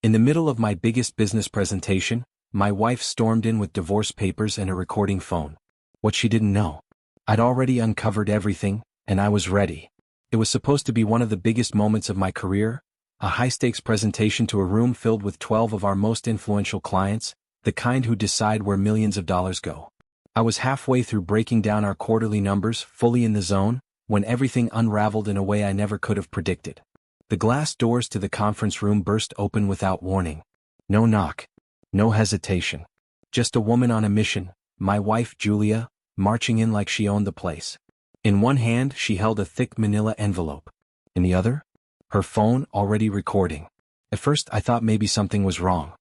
In the middle of my biggest business presentation, my wife stormed in with divorce papers and a recording phone. What she didn't know. I'd already uncovered everything, and I was ready. It was supposed to be one of the biggest moments of my career, a high-stakes presentation to a room filled with 12 of our most influential clients, the kind who decide where millions of dollars go. I was halfway through breaking down our quarterly numbers, fully in the zone, when everything unraveled in a way I never could have predicted. The glass doors to the conference room burst open without warning. No knock. No hesitation. Just a woman on a mission, my wife Julia, marching in like she owned the place. In one hand she held a thick manila envelope. In the other? Her phone, already recording. At first I thought maybe something was wrong.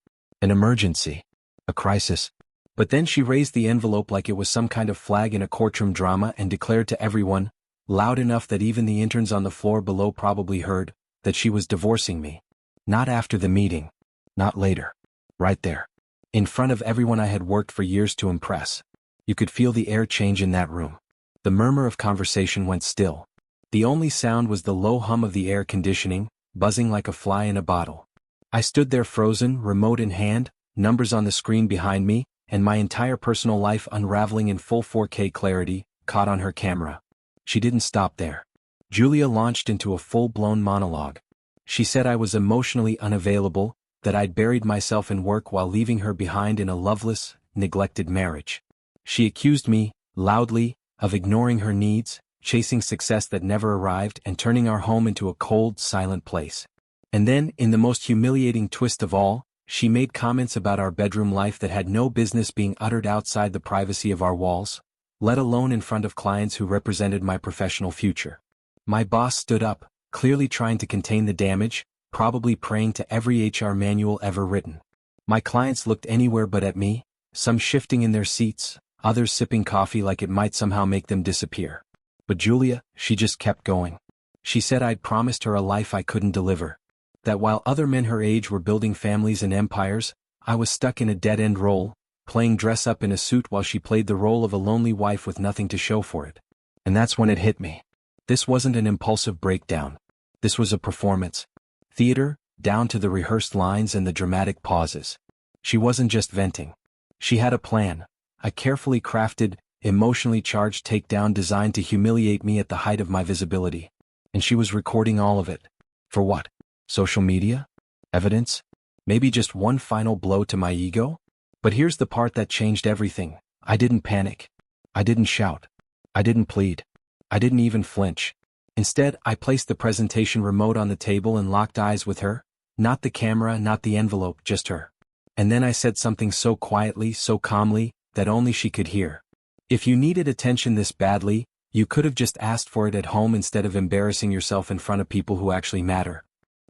An emergency. A crisis. But then she raised the envelope like it was some kind of flag in a courtroom drama and declared to everyone, loud enough that even the interns on the floor below probably heard, that she was divorcing me. Not after the meeting. Not later. Right there. In front of everyone I had worked for years to impress. You could feel the air change in that room. The murmur of conversation went still. The only sound was the low hum of the air conditioning, buzzing like a fly in a bottle. I stood there frozen, remote in hand, numbers on the screen behind me, and my entire personal life unraveling in full 4K clarity, caught on her camera. She didn't stop there. Julia launched into a full-blown monologue. She said I was emotionally unavailable, that I'd buried myself in work while leaving her behind in a loveless, neglected marriage. She accused me, loudly, of ignoring her needs, chasing success that never arrived and turning our home into a cold, silent place. And then, in the most humiliating twist of all, she made comments about our bedroom life that had no business being uttered outside the privacy of our walls, let alone in front of clients who represented my professional future. My boss stood up, clearly trying to contain the damage, probably praying to every HR manual ever written. My clients looked anywhere but at me, some shifting in their seats, others sipping coffee like it might somehow make them disappear. But Julia, she just kept going. She said I'd promised her a life I couldn't deliver. That while other men her age were building families and empires, I was stuck in a dead-end role, playing dress-up in a suit while she played the role of a lonely wife with nothing to show for it. And that's when it hit me. This wasn't an impulsive breakdown. This was a performance. Theater, down to the rehearsed lines and the dramatic pauses. She wasn't just venting. She had a plan, a carefully crafted, emotionally charged takedown designed to humiliate me at the height of my visibility. And she was recording all of it. For what? Social media? Evidence? Maybe just one final blow to my ego? But here's the part that changed everything. I didn't panic. I didn't shout. I didn't plead. I didn't even flinch. Instead, I placed the presentation remote on the table and locked eyes with her. Not the camera, not the envelope, just her. And then I said something so quietly, so calmly, that only she could hear. If you needed attention this badly, you could have just asked for it at home instead of embarrassing yourself in front of people who actually matter.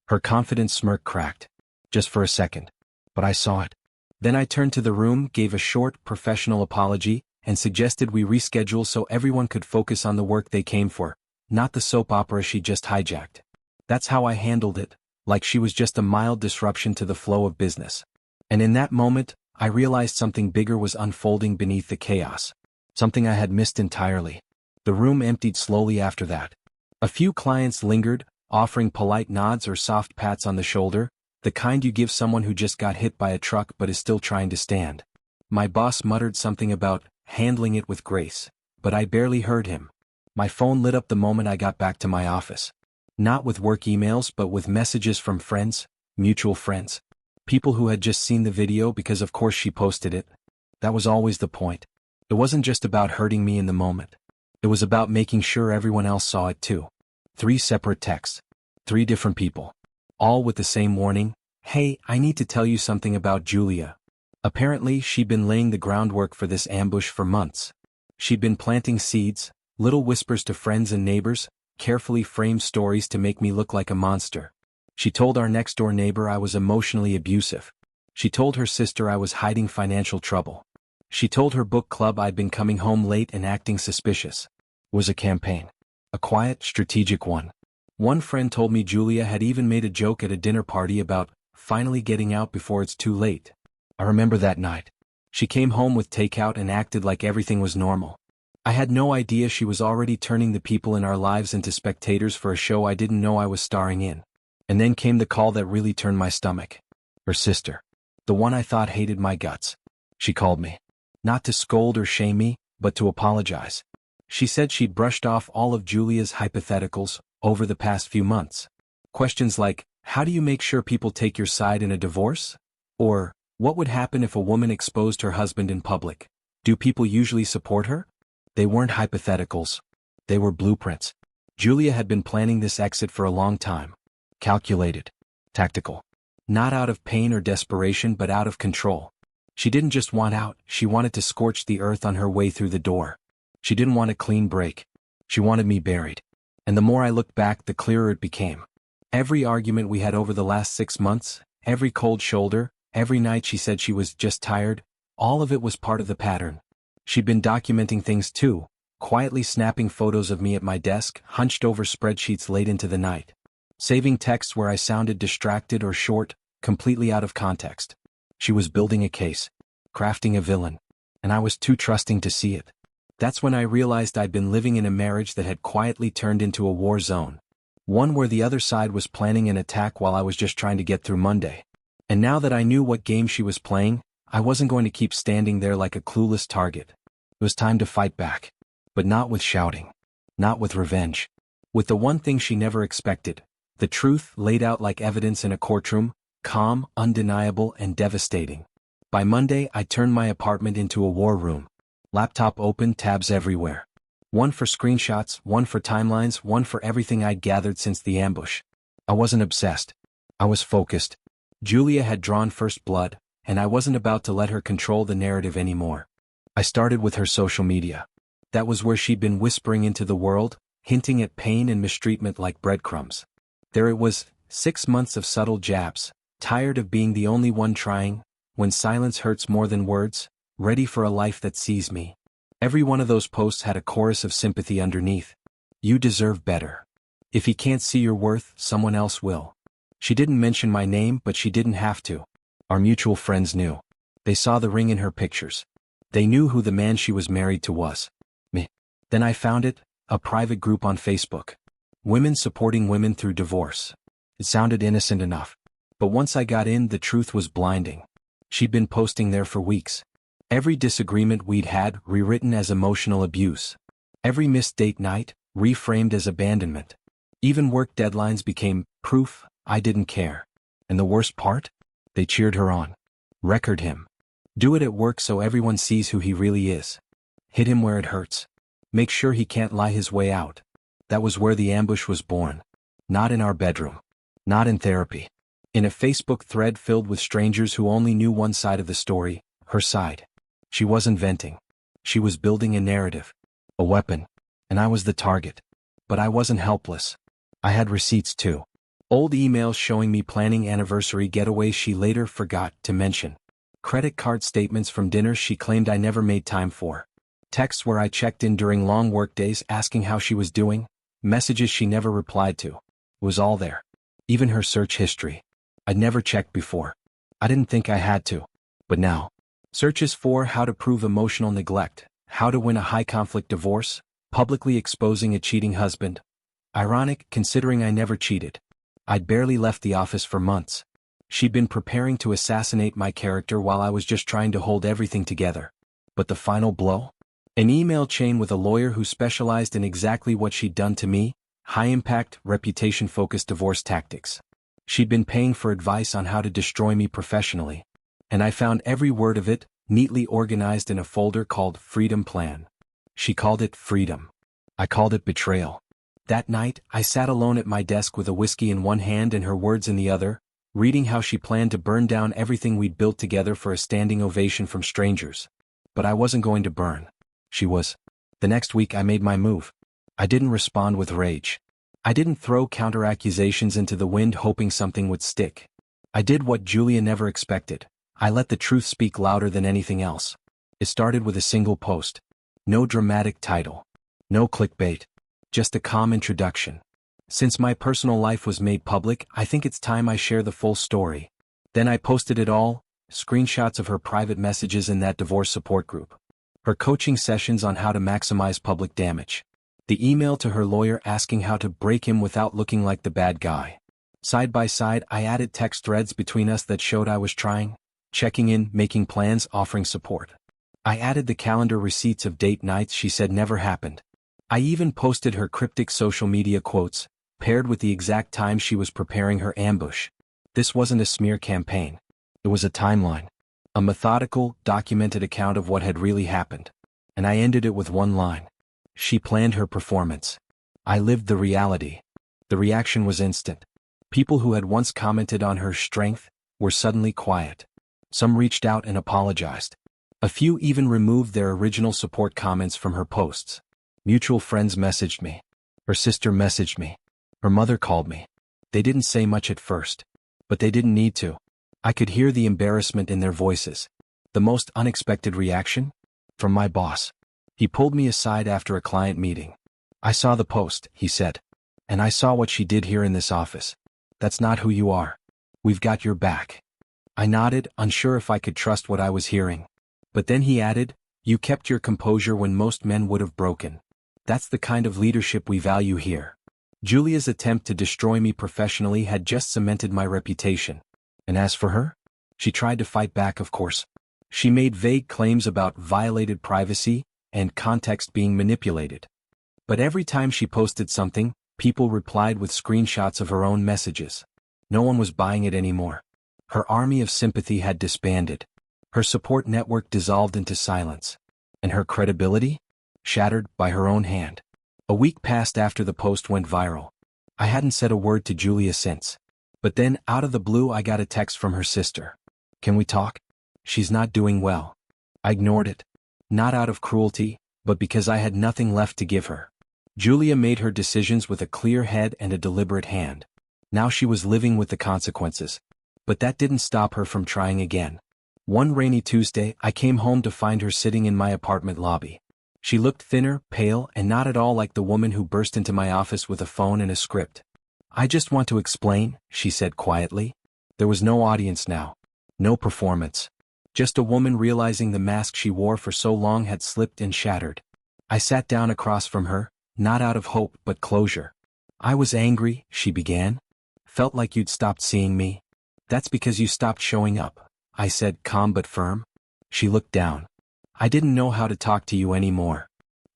Her confident smirk cracked. Just for a second. But I saw it. Then I turned to the room, gave a short, professional apology, and suggested we reschedule so everyone could focus on the work they came for, not the soap opera she just hijacked. That's how I handled it, like she was just a mild disruption to the flow of business. And in that moment, I realized something bigger was unfolding beneath the chaos. Something I had missed entirely. The room emptied slowly after that. A few clients lingered, offering polite nods or soft pats on the shoulder, the kind you give someone who just got hit by a truck but is still trying to stand. My boss muttered something about handling it with grace, but I barely heard him. My phone lit up the moment I got back to my office. Not with work emails but with messages from friends, mutual friends. People who had just seen the video because of course she posted it. That was always the point. It wasn't just about hurting me in the moment. It was about making sure everyone else saw it too. 3 separate texts. 3 different people. All with the same warning, "Hey, I need to tell you something about Julia." Apparently, she'd been laying the groundwork for this ambush for months. She'd been planting seeds, little whispers to friends and neighbors, carefully framed stories to make me look like a monster. She told our next-door neighbor I was emotionally abusive. She told her sister I was hiding financial trouble. She told her book club I'd been coming home late and acting suspicious. It was a campaign. A quiet, strategic one. One friend told me Julia had even made a joke at a dinner party about finally getting out before it's too late. I remember that night. She came home with takeout and acted like everything was normal. I had no idea she was already turning the people in our lives into spectators for a show I didn't know I was starring in. And then came the call that really turned my stomach. Her sister. The one I thought hated my guts. She called me. Not to scold or shame me, but to apologize. She said she'd brushed off all of Julia's hypotheticals over the past few months. Questions like, how do you make sure people take your side in a divorce? Or, what would happen if a woman exposed her husband in public? Do people usually support her? They weren't hypotheticals. They were blueprints. Julia had been planning this exit for a long time. Calculated. Tactical. Not out of pain or desperation but out of control. She didn't just want out, she wanted to scorch the earth on her way through the door. She didn't want a clean break. She wanted me buried. And the more I looked back, the clearer it became. Every argument we had over the last 6 months, every cold shoulder, every night she said she was just tired, all of it was part of the pattern. She'd been documenting things too, quietly snapping photos of me at my desk, hunched over spreadsheets late into the night. Saving texts where I sounded distracted or short, completely out of context. She was building a case, crafting a villain, and I was too trusting to see it. That's when I realized I'd been living in a marriage that had quietly turned into a war zone. One where the other side was planning an attack while I was just trying to get through Monday. And now that I knew what game she was playing, I wasn't going to keep standing there like a clueless target. It was time to fight back. But not with shouting. Not with revenge. With the one thing she never expected. The truth laid out like evidence in a courtroom, calm, undeniable, and devastating. By Monday, I turned my apartment into a war room. Laptop open, tabs everywhere. One for screenshots, one for timelines, one for everything I'd gathered since the ambush. I wasn't obsessed. I was focused. Julia had drawn first blood, and I wasn't about to let her control the narrative anymore. I started with her social media. That was where she'd been whispering into the world, hinting at pain and mistreatment like breadcrumbs. There it was, 6 months of subtle jabs, tired of being the only one trying, when silence hurts more than words, ready for a life that sees me. Every one of those posts had a chorus of sympathy underneath. You deserve better. If he can't see your worth, someone else will. She didn't mention my name, but she didn't have to. Our mutual friends knew. They saw the ring in her pictures. They knew who the man she was married to was. Me. Then I found it, a private group on Facebook. Women supporting women through divorce. It sounded innocent enough. But once I got in, the truth was blinding. She'd been posting there for weeks. Every disagreement we'd had, rewritten as emotional abuse. Every missed date night, reframed as abandonment. Even work deadlines became proof I didn't care. And the worst part? They cheered her on. Record him. Do it at work so everyone sees who he really is. Hit him where it hurts. Make sure he can't lie his way out. That was where the ambush was born. Not in our bedroom. Not in therapy. In a Facebook thread filled with strangers who only knew one side of the story, her side. She wasn't venting. She was building a narrative. A weapon. And I was the target. But I wasn't helpless. I had receipts too. Old emails showing me planning anniversary getaways she later forgot to mention. Credit card statements from dinners she claimed I never made time for. Texts where I checked in during long workdays asking how she was doing. Messages she never replied to. It was all there. Even her search history. I'd never checked before. I didn't think I had to. But now. Searches for how to prove emotional neglect, how to win a high-conflict divorce, publicly exposing a cheating husband. Ironic, considering I never cheated. I'd barely left the office for months. She'd been preparing to assassinate my character while I was just trying to hold everything together. But the final blow? An email chain with a lawyer who specialized in exactly what she'd done to me, high-impact, reputation-focused divorce tactics. She'd been paying for advice on how to destroy me professionally. And I found every word of it, neatly organized in a folder called Freedom Plan. She called it freedom. I called it betrayal. That night, I sat alone at my desk with a whiskey in one hand and her words in the other, reading how she planned to burn down everything we'd built together for a standing ovation from strangers. But I wasn't going to burn. She was. The next week I made my move. I didn't respond with rage. I didn't throw counter-accusations into the wind hoping something would stick. I did what Julia never expected. I let the truth speak louder than anything else. It started with a single post. No dramatic title. No clickbait. Just a calm introduction. Since my personal life was made public, I think it's time I share the full story. Then I posted it all, screenshots of her private messages in that divorce support group. Her coaching sessions on how to maximize public damage. The email to her lawyer asking how to break him without looking like the bad guy. Side by side, I added text threads between us that showed I was trying, checking in, making plans, offering support. I added the calendar receipts of date nights she said never happened. I even posted her cryptic social media quotes, paired with the exact time she was preparing her ambush. This wasn't a smear campaign. It was a timeline. A methodical, documented account of what had really happened. And I ended it with one line. She planned her performance. I lived the reality. The reaction was instant. People who had once commented on her strength were suddenly quiet. Some reached out and apologized. A few even removed their original support comments from her posts. Mutual friends messaged me. Her sister messaged me. Her mother called me. They didn't say much at first. But they didn't need to. I could hear the embarrassment in their voices. The most unexpected reaction? From my boss. He pulled me aside after a client meeting. I saw the post, he said. And I saw what she did here in this office. That's not who you are. We've got your back. I nodded, unsure if I could trust what I was hearing. But then he added, you kept your composure when most men would have broken. That's the kind of leadership we value here. Julia's attempt to destroy me professionally had just cemented my reputation. And as for her? She tried to fight back, of course. She made vague claims about violated privacy and context being manipulated. But every time she posted something, people replied with screenshots of her own messages. No one was buying it anymore. Her army of sympathy had disbanded. Her support network dissolved into silence. And her credibility? Shattered by her own hand. A week passed after the post went viral. I hadn't said a word to Julia since. But then, out of the blue, I got a text from her sister. Can we talk? She's not doing well. I ignored it. Not out of cruelty, but because I had nothing left to give her. Julia made her decisions with a clear head and a deliberate hand. Now she was living with the consequences. But that didn't stop her from trying again. One rainy Tuesday, I came home to find her sitting in my apartment lobby. She looked thinner, pale, and not at all like the woman who burst into my office with a phone and a script. I just want to explain, she said quietly. There was no audience now. No performance. Just a woman realizing the mask she wore for so long had slipped and shattered. I sat down across from her, not out of hope but closure. I was angry, she began. Felt like you'd stopped seeing me. That's because you stopped showing up, I said, calm but firm. She looked down. I didn't know how to talk to you anymore.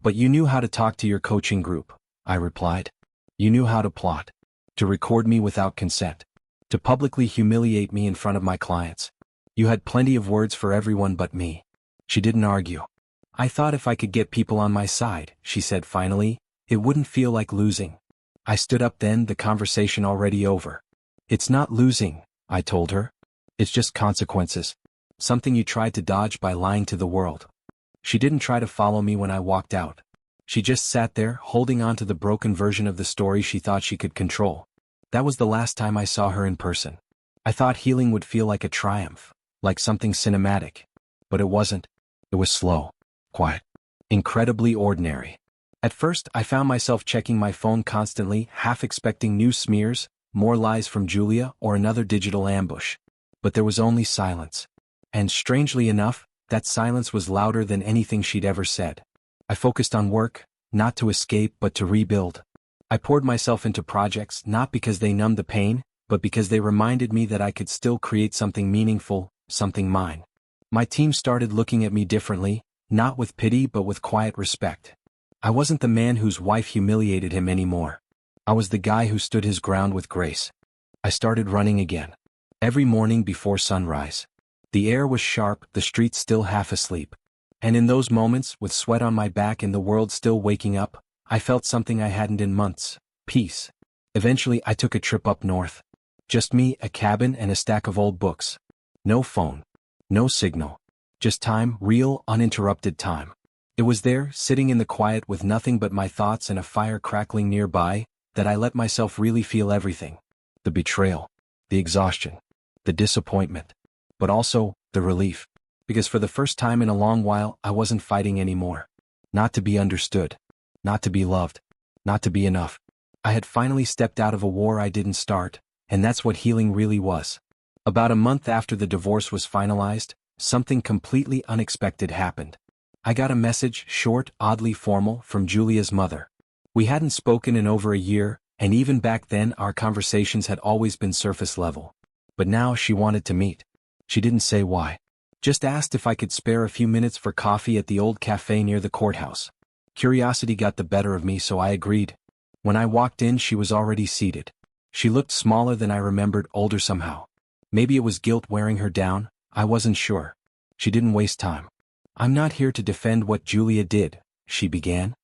But you knew how to talk to your coaching group, I replied. You knew how to plot. To record me without consent. To publicly humiliate me in front of my clients. You had plenty of words for everyone but me. She didn't argue. I thought if I could get people on my side, she said finally, it wouldn't feel like losing. I stood up then, the conversation already over. It's not losing, I told her. It's just consequences. Something you tried to dodge by lying to the world. She didn't try to follow me when I walked out. She just sat there, holding on to the broken version of the story she thought she could control. That was the last time I saw her in person. I thought healing would feel like a triumph, like something cinematic. But it wasn't. It was slow, quiet, incredibly ordinary. At first, I found myself checking my phone constantly, half expecting new smears, more lies from Julia, or another digital ambush. But there was only silence. And strangely enough, that silence was louder than anything she'd ever said. I focused on work, not to escape but to rebuild. I poured myself into projects not because they numbed the pain, but because they reminded me that I could still create something meaningful, something mine. My team started looking at me differently, not with pity but with quiet respect. I wasn't the man whose wife humiliated him anymore. I was the guy who stood his ground with grace. I started running again. Every morning before sunrise. The air was sharp, the streets still half asleep. And in those moments, with sweat on my back and the world still waking up, I felt something I hadn't in months: peace. Eventually I took a trip up north. Just me, a cabin, and a stack of old books. No phone. No signal. Just time, real, uninterrupted time. It was there, sitting in the quiet with nothing but my thoughts and a fire crackling nearby, that I let myself really feel everything. The betrayal. The exhaustion. The disappointment. But also, the relief. Because for the first time in a long while, I wasn't fighting anymore. Not to be understood. Not to be loved. Not to be enough. I had finally stepped out of a war I didn't start, and that's what healing really was. About a month after the divorce was finalized, something completely unexpected happened. I got a message, short, oddly formal, from Julia's mother. We hadn't spoken in over a year, And even back then our conversations had always been surface level. But now she wanted to meet. She didn't say why. Just asked if I could spare a few minutes for coffee at the old cafe near the courthouse. Curiosity got the better of me, so I agreed. When I walked in, she was already seated. She looked smaller than I remembered, older somehow. Maybe it was guilt wearing her down, I wasn't sure. She didn't waste time. "I'm not here to defend what Julia did," she began.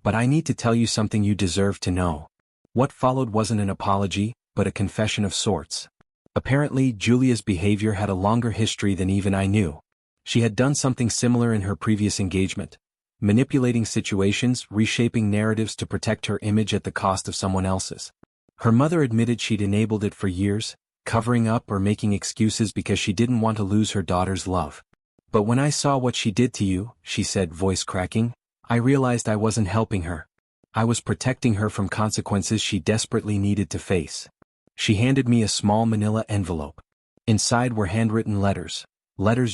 "But I need to tell you something you deserve to know." What followed wasn't an apology, but a confession of sorts. Apparently, Julia's behavior had a longer history than even I knew. She had done something similar in her previous engagement, manipulating situations, reshaping narratives to protect her image at the cost of someone else's. Her mother admitted she'd enabled it for years, covering up or making excuses because she didn't want to lose her daughter's love. "But when I saw what she did to you," she said, voice cracking, "I realized I wasn't helping her. I was protecting her from consequences she desperately needed to face." She handed me a small manila envelope. Inside were handwritten letters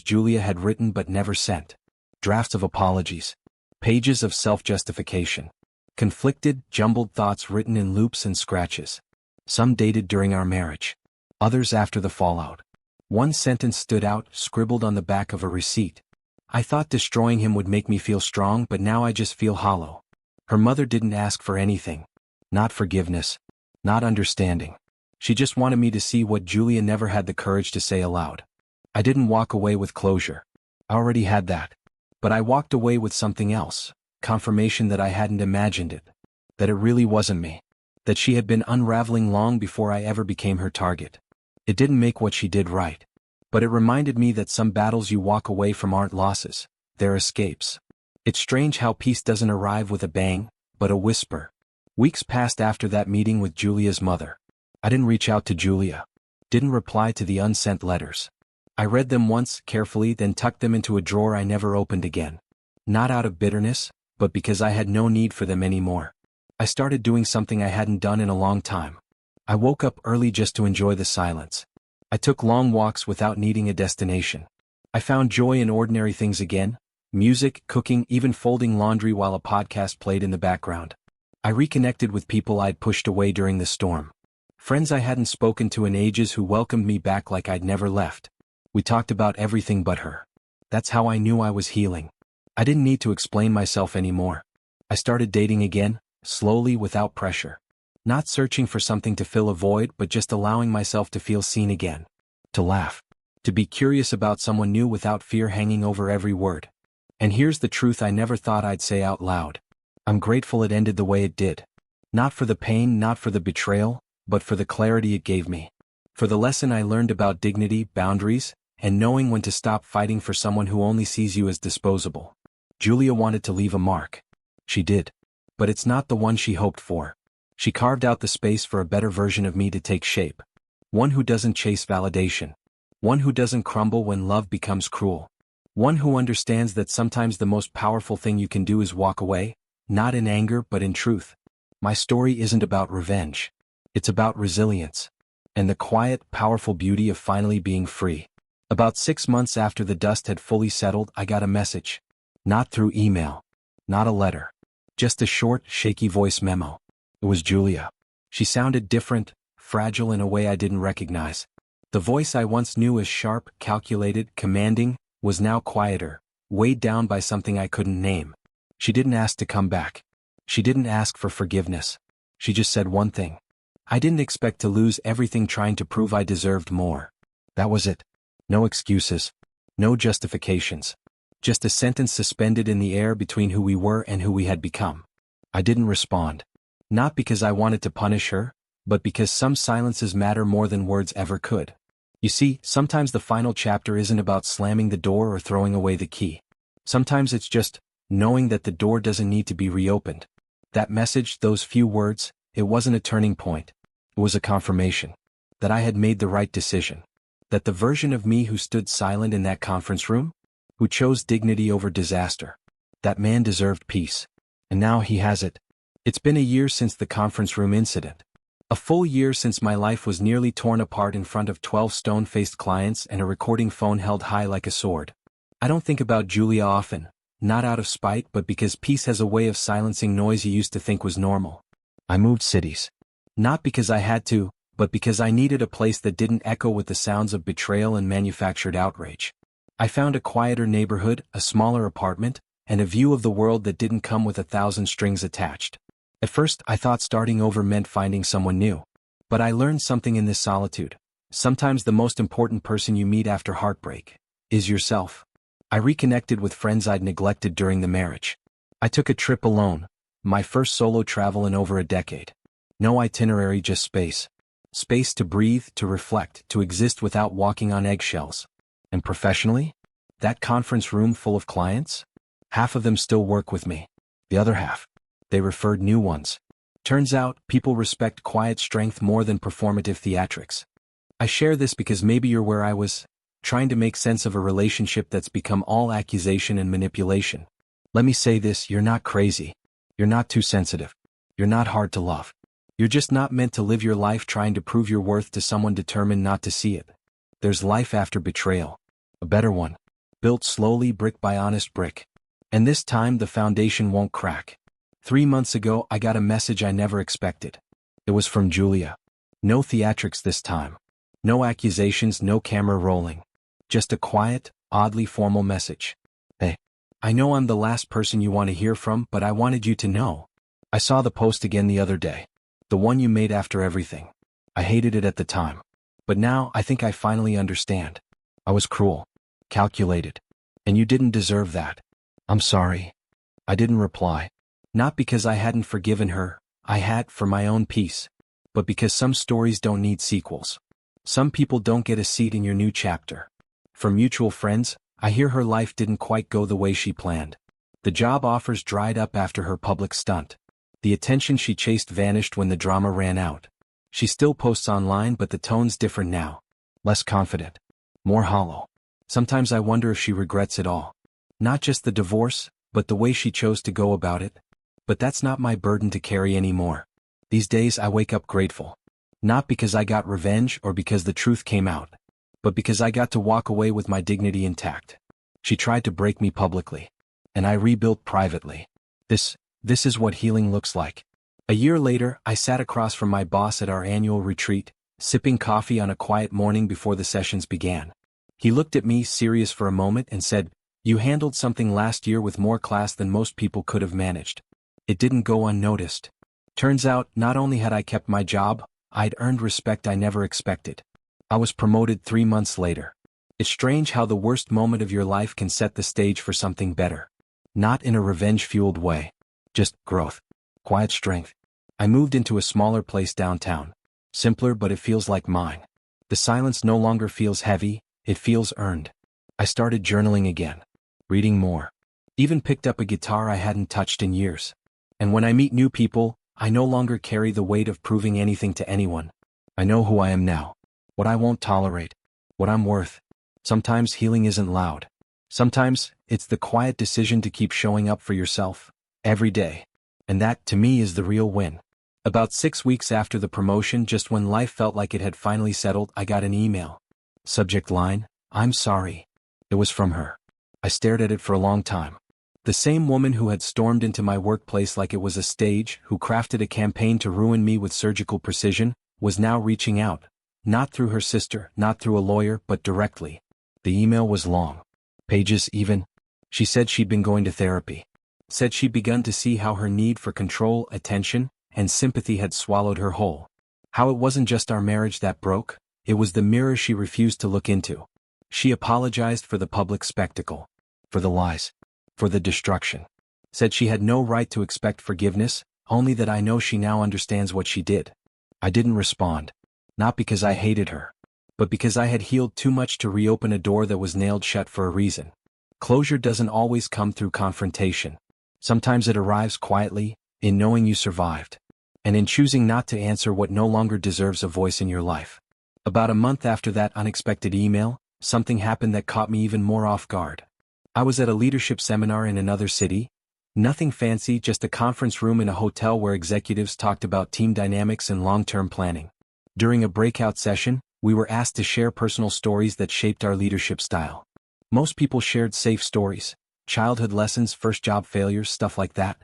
Julia had written but never sent. Drafts of apologies. Pages of self-justification. Conflicted, jumbled thoughts written in loops and scratches. Some dated during our marriage. Others after the fallout. One sentence stood out, scribbled on the back of a receipt. "I thought destroying him would make me feel strong, but now I just feel hollow." Her mother didn't ask for anything. Not forgiveness. Not understanding. She just wanted me to see what Julia never had the courage to say aloud. I didn't walk away with closure. I already had that. But I walked away with something else, confirmation that I hadn't imagined it. That it really wasn't me. That she had been unraveling long before I ever became her target. It didn't make what she did right. But it reminded me that some battles you walk away from aren't losses, they're escapes. It's strange how peace doesn't arrive with a bang, but a whisper. Weeks passed after that meeting with Julia's mother. I didn't reach out to Julia. Didn't reply to the unsent letters. I read them once, carefully, then tucked them into a drawer I never opened again. Not out of bitterness, but because I had no need for them anymore. I started doing something I hadn't done in a long time. I woke up early just to enjoy the silence. I took long walks without needing a destination. I found joy in ordinary things again. Music, cooking, even folding laundry while a podcast played in the background. I reconnected with people I'd pushed away during the storm. Friends I hadn't spoken to in ages who welcomed me back like I'd never left. We talked about everything but her. That's how I knew I was healing. I didn't need to explain myself anymore. I started dating again, slowly, without pressure. Not searching for something to fill a void, but just allowing myself to feel seen again. To laugh. To be curious about someone new without fear hanging over every word. And here's the truth I never thought I'd say out loud. I'm grateful it ended the way it did. Not for the pain, not for the betrayal, but for the clarity it gave me. For the lesson I learned about dignity, boundaries, and knowing when to stop fighting for someone who only sees you as disposable. Julia wanted to leave a mark. She did. But it's not the one she hoped for. She carved out the space for a better version of me to take shape. One who doesn't chase validation. One who doesn't crumble when love becomes cruel. One who understands that sometimes the most powerful thing you can do is walk away, not in anger but in truth. My story isn't about revenge. It's about resilience. And the quiet, powerful beauty of finally being free. About 6 months after the dust had fully settled, I got a message. Not through email. Not a letter. Just a short, shaky voice memo. It was Julia. She sounded different, fragile in a way I didn't recognize. The voice I once knew as sharp, calculated, commanding, was now quieter, weighed down by something I couldn't name. She didn't ask to come back. She didn't ask for forgiveness. She just said one thing. I didn't expect to lose everything trying to prove I deserved more. That was it. No excuses. No justifications. Just a sentence suspended in the air between who we were and who we had become. I didn't respond. Not because I wanted to punish her, but because some silences matter more than words ever could. You see, sometimes the final chapter isn't about slamming the door or throwing away the key. Sometimes it's just knowing that the door doesn't need to be reopened. That message, those few words, it wasn't a turning point. It was a confirmation. That I had made the right decision. That the version of me who stood silent in that conference room, who chose dignity over disaster, that man deserved peace. And now he has it. It's been a year since the conference room incident. A full year since my life was nearly torn apart in front of 12 stone-faced clients and a recording phone held high like a sword. I don't think about Julia often, not out of spite but because peace has a way of silencing noise you used to think was normal. I moved cities. Not because I had to, but because I needed a place that didn't echo with the sounds of betrayal and manufactured outrage. I found a quieter neighborhood, a smaller apartment, and a view of the world that didn't come with 1,000 strings attached. At first, I thought starting over meant finding someone new. But I learned something in this solitude. Sometimes the most important person you meet after heartbreak is yourself. I reconnected with friends I'd neglected during the marriage. I took a trip alone, my first solo travel in over a decade. No itinerary, just space. Space to breathe, to reflect, to exist without walking on eggshells. And professionally? That conference room full of clients? Half of them still work with me. The other half, they referred new ones. Turns out, people respect quiet strength more than performative theatrics. I share this because maybe you're where I was, trying to make sense of a relationship that's become all accusation and manipulation. Let me say this, you're not crazy. You're not too sensitive. You're not hard to love. You're just not meant to live your life trying to prove your worth to someone determined not to see it. There's life after betrayal. A better one. Built slowly, brick by honest brick. And this time the foundation won't crack. 3 months ago I got a message I never expected. It was from Julia. No theatrics this time. No accusations, no camera rolling. Just a quiet, oddly formal message. Hey, I know I'm the last person you want to hear from, but I wanted you to know. I saw the post again the other day. The one you made after everything. I hated it at the time. But now I think I finally understand. I was cruel. Calculated. And you didn't deserve that. I'm sorry. I didn't reply. Not because I hadn't forgiven her, I had for my own peace. But because some stories don't need sequels. Some people don't get a seat in your new chapter. From mutual friends, I hear her life didn't quite go the way she planned. The job offers dried up after her public stunt. The attention she chased vanished when the drama ran out. She still posts online, but the tone's different now. Less confident. More hollow. Sometimes I wonder if she regrets it all. Not just the divorce, but the way she chose to go about it. But that's not my burden to carry anymore. These days I wake up grateful. Not because I got revenge or because the truth came out, but because I got to walk away with my dignity intact. She tried to break me publicly, and I rebuilt privately. This is what healing looks like. A year later, I sat across from my boss at our annual retreat, sipping coffee on a quiet morning before the sessions began. He looked at me, serious for a moment, and said, "You handled something last year with more class than most people could have managed." It didn't go unnoticed. Turns out, not only had I kept my job, I'd earned respect I never expected. I was promoted 3 months later. It's strange how the worst moment of your life can set the stage for something better. Not in a revenge-fueled way. Just growth. Quiet strength. I moved into a smaller place downtown. Simpler, but it feels like mine. The silence no longer feels heavy, it feels earned. I started journaling again. Reading more. Even picked up a guitar I hadn't touched in years. And when I meet new people, I no longer carry the weight of proving anything to anyone. I know who I am now. What I won't tolerate. What I'm worth. Sometimes healing isn't loud. Sometimes, it's the quiet decision to keep showing up for yourself. Every day. And that, to me, is the real win. About 6 weeks after the promotion, just when life felt like it had finally settled, I got an email. Subject line, "I'm sorry." It was from her. I stared at it for a long time. The same woman who had stormed into my workplace like it was a stage, who crafted a campaign to ruin me with surgical precision, was now reaching out. Not through her sister, not through a lawyer, but directly. The email was long. Pages even. She said she'd been going to therapy. Said she'd begun to see how her need for control, attention, and sympathy had swallowed her whole. How it wasn't just our marriage that broke, it was the mirror she refused to look into. She apologized for the public spectacle. For the lies. For the destruction. Said she had no right to expect forgiveness, only that I know she now understands what she did. I didn't respond. Not because I hated her. But because I had healed too much to reopen a door that was nailed shut for a reason. Closure doesn't always come through confrontation. Sometimes it arrives quietly, in knowing you survived. And in choosing not to answer what no longer deserves a voice in your life. About a month after that unexpected email, something happened that caught me even more off guard. I was at a leadership seminar in another city. Nothing fancy, just a conference room in a hotel where executives talked about team dynamics and long-term planning. During a breakout session, we were asked to share personal stories that shaped our leadership style. Most people shared safe stories, childhood lessons, first job failures, stuff like that.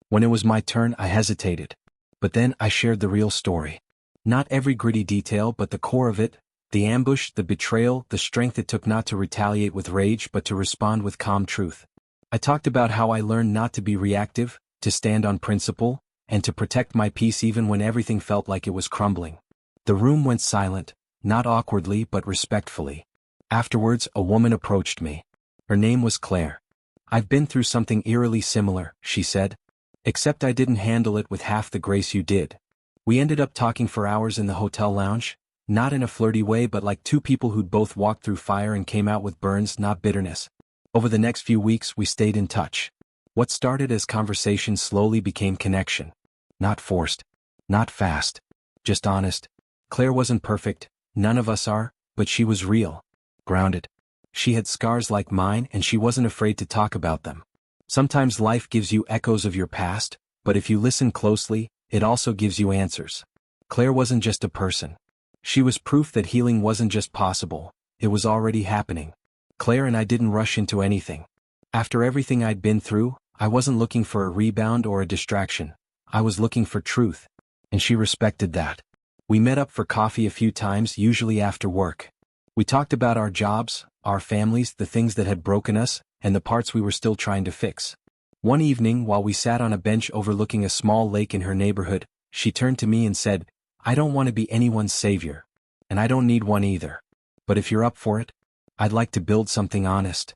When it was my turn, I hesitated. But then I shared the real story. Not every gritty detail, but the core of it, the ambush, the betrayal, the strength it took not to retaliate with rage but to respond with calm truth. I talked about how I learned not to be reactive, to stand on principle, and to protect my peace even when everything felt like it was crumbling. The room went silent, not awkwardly but respectfully. Afterwards, a woman approached me. Her name was Claire. "I've been through something eerily similar," she said. "Except I didn't handle it with half the grace you did." We ended up talking for hours in the hotel lounge, not in a flirty way but like two people who'd both walked through fire and came out with burns, not bitterness. Over the next few weeks we stayed in touch. What started as conversation slowly became connection. Not forced. Not fast. Just honest. Claire wasn't perfect, none of us are, but she was real. Grounded. She had scars like mine and she wasn't afraid to talk about them. Sometimes life gives you echoes of your past, but if you listen closely, it also gives you answers. Claire wasn't just a person. She was proof that healing wasn't just possible, it was already happening. Claire and I didn't rush into anything. After everything I'd been through, I wasn't looking for a rebound or a distraction. I was looking for truth. And she respected that. We met up for coffee a few times, usually after work. We talked about our jobs, our families, the things that had broken us, and the parts we were still trying to fix. One evening, while we sat on a bench overlooking a small lake in her neighborhood, she turned to me and said, "I don't want to be anyone's savior. And I don't need one either. But if you're up for it, I'd like to build something honest."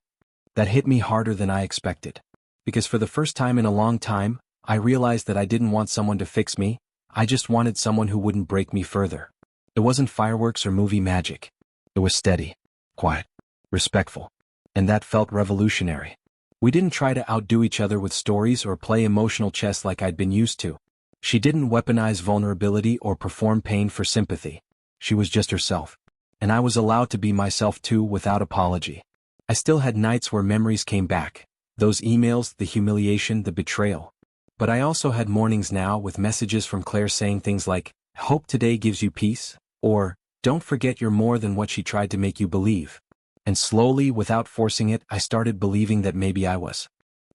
That hit me harder than I expected. Because for the first time in a long time, I realized that I didn't want someone to fix me, I just wanted someone who wouldn't break me further. It wasn't fireworks or movie magic. It was steady, quiet, respectful. And that felt revolutionary. We didn't try to outdo each other with stories or play emotional chess like I'd been used to. She didn't weaponize vulnerability or perform pain for sympathy. She was just herself. And I was allowed to be myself too without apology. I still had nights where memories came back. Those emails, the humiliation, the betrayal. But I also had mornings now with messages from Claire saying things like, "Hope today gives you peace," or, "Don't forget you're more than what she tried to make you believe." And slowly, without forcing it, I started believing that maybe I was.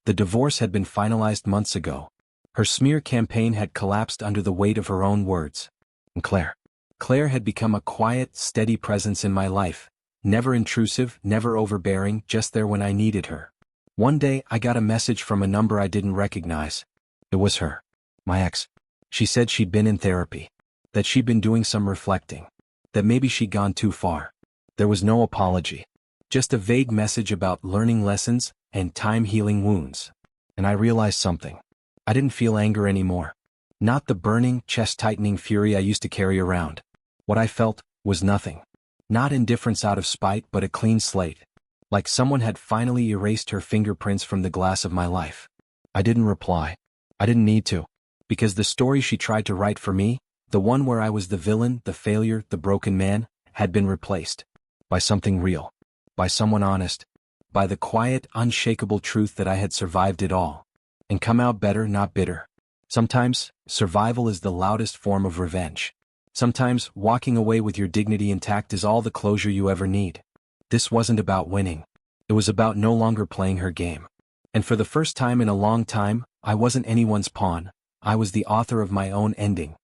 The divorce had been finalized months ago. Her smear campaign had collapsed under the weight of her own words. And Claire had become a quiet, steady presence in my life. Never intrusive, never overbearing, just there when I needed her. One day, I got a message from a number I didn't recognize. It was her. My ex. She said she'd been in therapy. That she'd been doing some reflecting. That maybe she'd gone too far. There was no apology. Just a vague message about learning lessons and time healing wounds. And I realized something. I didn't feel anger anymore. Not the burning, chest-tightening fury I used to carry around. What I felt was nothing. Not indifference out of spite but a clean slate. Like someone had finally erased her fingerprints from the glass of my life. I didn't reply. I didn't need to. Because the story she tried to write for me, the one where I was the villain, the failure, the broken man, had been replaced. By something real. By someone honest. By the quiet, unshakable truth that I had survived it all. And come out better, not bitter. Sometimes, survival is the loudest form of revenge. Sometimes, walking away with your dignity intact is all the closure you ever need. This wasn't about winning. It was about no longer playing her game. And for the first time in a long time, I wasn't anyone's pawn. I was the author of my own ending.